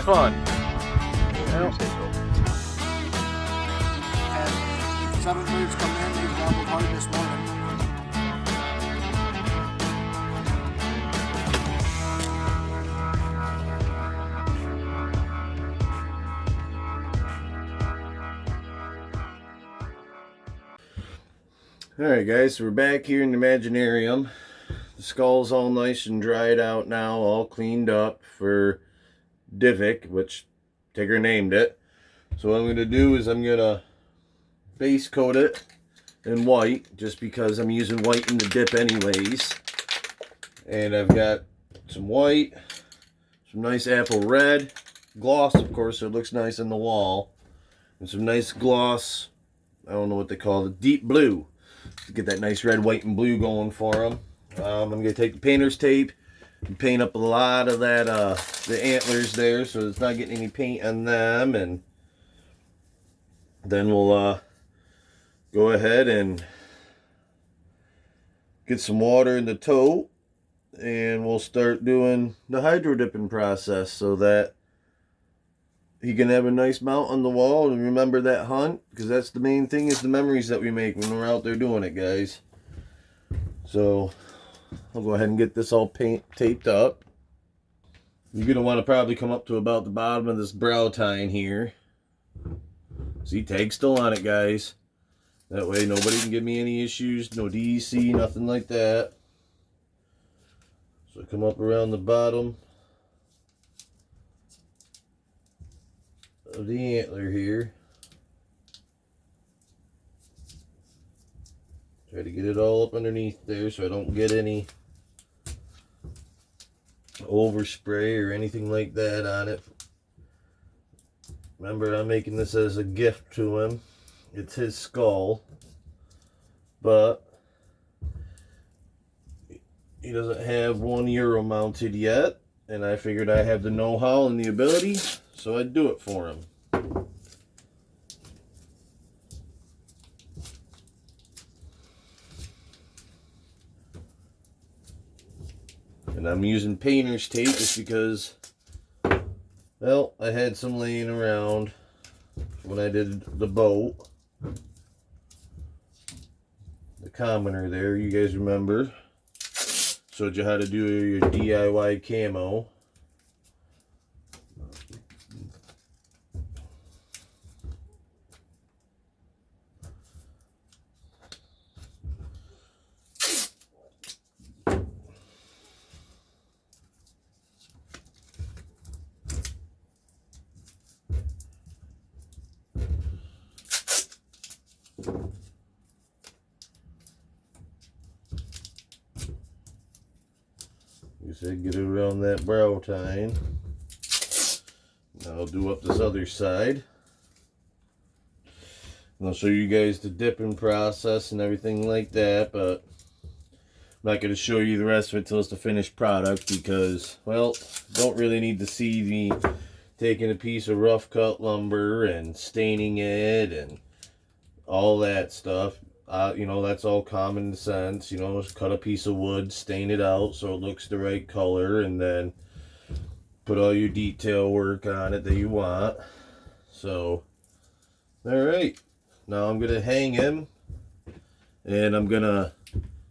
fun. Yeah, Yep. and 7 birds come in, they gobbled hard this morning. Alright guys, so we're back here in the Imaginarium. The skull's all nice and dried out now, all cleaned up for Divoc, which Tigger named it. So what I'm going to do is I'm going to base coat it in white, just because I'm using white in the dip anyways. And I've got some white, some nice apple red, gloss of course so it looks nice on the wall, and some nice gloss, I don't know what they call it, deep blue. To get that nice red, white, and blue going for them. I'm going to take the painter's tape and paint up a lot of that, the antlers there, so it's not getting any paint on them. And then we'll go ahead and get some water in the tote, and we'll start doing the hydro dipping process so that he can have a nice mount on the wall and remember that hunt, because that's the main thing, is the memories that we make when we're out there doing it, guys. So I'll go ahead and get this all taped up. You're going to want to probably come up to about the bottom of this brow tine here. See, tag's still on it, guys. That way nobody can give me any issues, no DEC, nothing like that. So come up around the bottom of the antler here. Try to get it all up underneath there so I don't get any overspray or anything like that on it. Remember, I'm making this as a gift to him. It's his skull, but he doesn't have 1 euro mounted yet, and I figured I have the know-how and the ability, so I'd do it for him. And I'm using painter's tape just because, well, I had some laying around when I did the boat. The commoner there, you guys remember. Showed you how to do your DIY camo. You said get it around that brow tine. Now I'll do up this other side. And I'll show you guys the dipping process and everything like that, but I'm not going to show you the rest of it till it's the finished product because, well, don't really need to see me taking a piece of rough cut lumber and staining it and all that stuff. You know, that's all common sense. You know, just cut a piece of wood, stain it out so it looks the right color, and then put all your detail work on it that you want. So, alright. Now I'm going to hang him, and I'm going to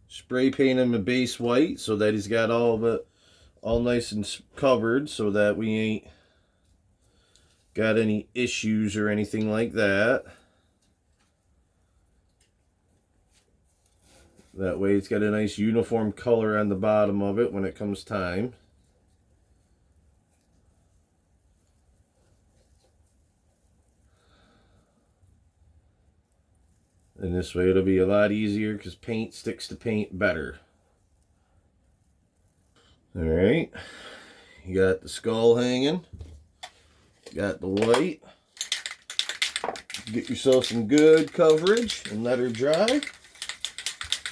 spray paint him a base white so that he's got all of it all nice and covered so that we ain't got any issues or anything like that. That way it's got a nice uniform color on the bottom of it when it comes time. And this way it'll be a lot easier because paint sticks to paint better. Alright, you got the skull hanging, got the white. Get yourself some good coverage and let her dry.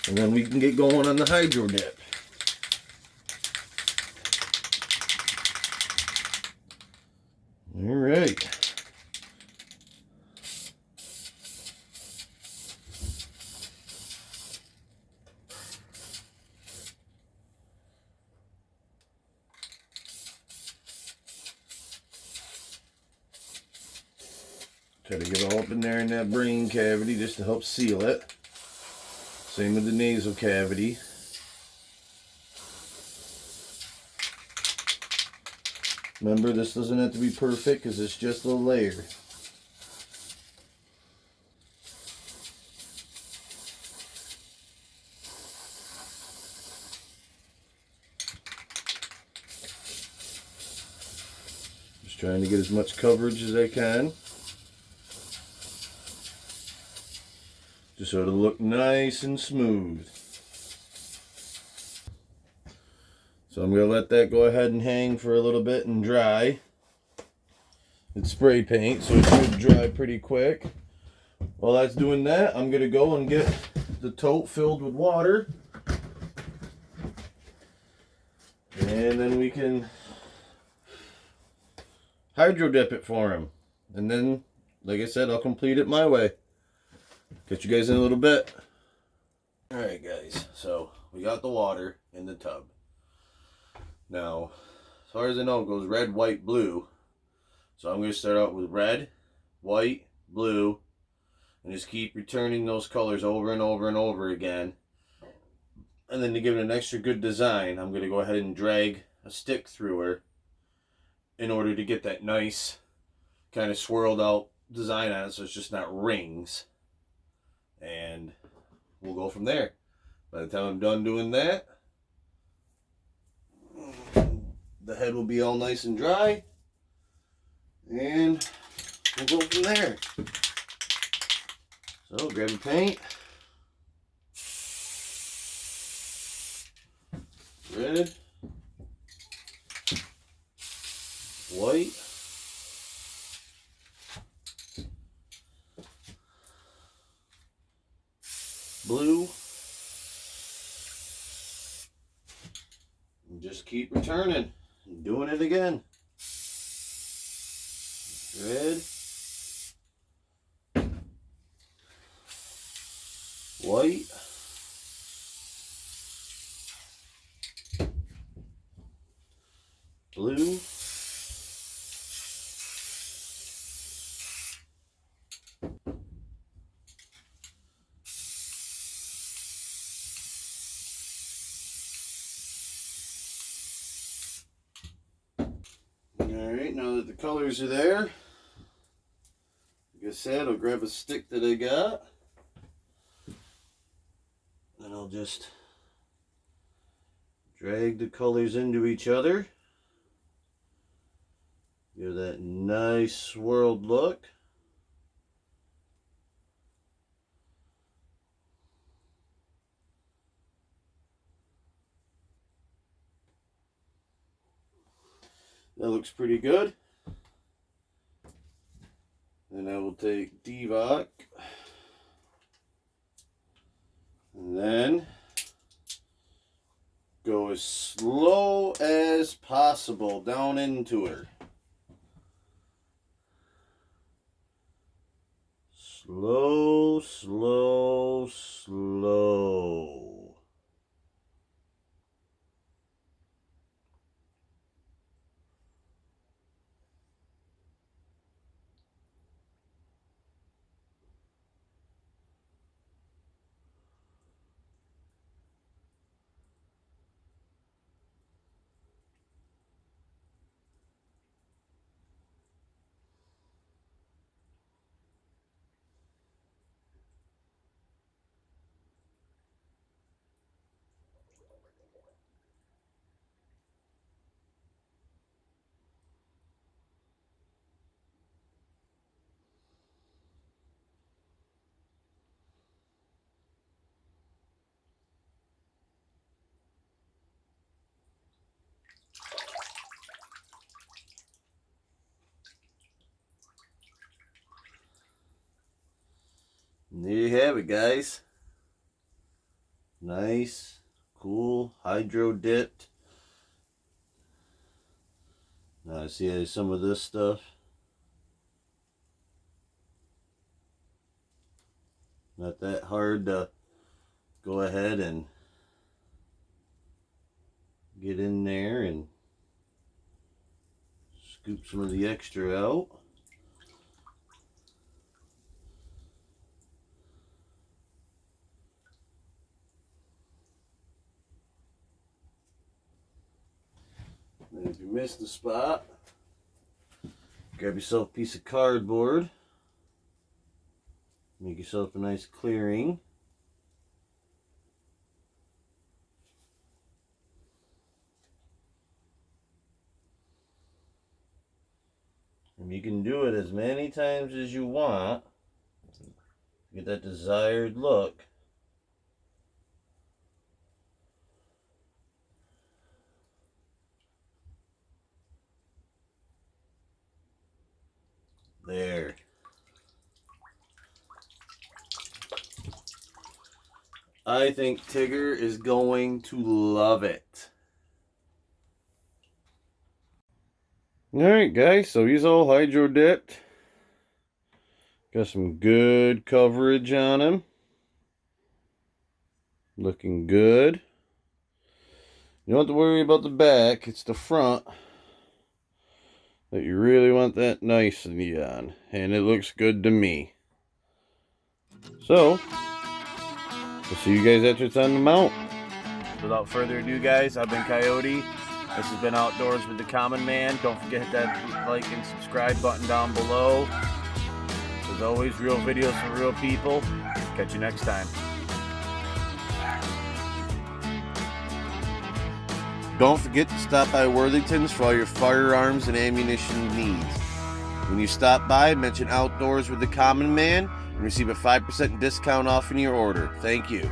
And then we can get going on the hydro dip. All right. Try to get all up in there in that brain cavity just to help seal it. Same with the nasal cavity. Remember, this doesn't have to be perfect because it's just a layer. Just trying to get as much coverage as I can. Just so it'll look nice and smooth. So I'm going to let that go ahead and hang for a little bit and dry. It's spray paint, so it should dry pretty quick. While that's doing that, I'm going to go and get the tote filled with water. And then we can hydro dip it for him. And then, like I said, I'll complete it my way. Catch you guys in a little bit. Alright guys, so we got the water in the tub. Now, as far as I know, it goes red, white, blue. So I'm going to start out with red, white, blue, and just keep returning those colors over and over and over again. And then to give it an extra good design, I'm going to go ahead and drag a stick through her in order to get that nice kind of swirled out design on it so it's just not rings. And we'll go from there. By the time I'm done doing that, the head will be all nice and dry, and we'll go from there. So grab your paint, red, white, blue, and just keep returning and doing it again. Red, white, blue, Alright, now that the colors are there, like I said, I'll grab a stick that I got, and I'll just drag the colors into each other. Give that nice swirled look. That looks pretty good. Then I will take Divoc, and then go as slow as possible down into her. Slow, slow, slow. And there you have it, guys. Nice, cool, hydro dipped. Now I see some of this stuff. Not that hard to go ahead and get in there and scoop some of the extra out. And if you miss the spot, grab yourself a piece of cardboard. Make yourself a nice clearing. And you can do it as many times as you want to get that desired look. There. I think Tigger is going to love it. Alright guys, so he's all hydro dipped. Got some good coverage on him. Looking good. You don't have to worry about the back, it's the front that you really want that nicely on. And it looks good to me. So, we'll see you guys after it's on the mount. Without further ado guys, I've been Coyote. This has been Outdoors with the Common Man. Don't forget to hit that like and subscribe button down below. As always, real videos for real people. Catch you next time. Don't forget to stop by Worthington's for all your firearms and ammunition needs. When you stop by, mention Outdoors with the Common Man and receive a 5% discount off in your order. Thank you.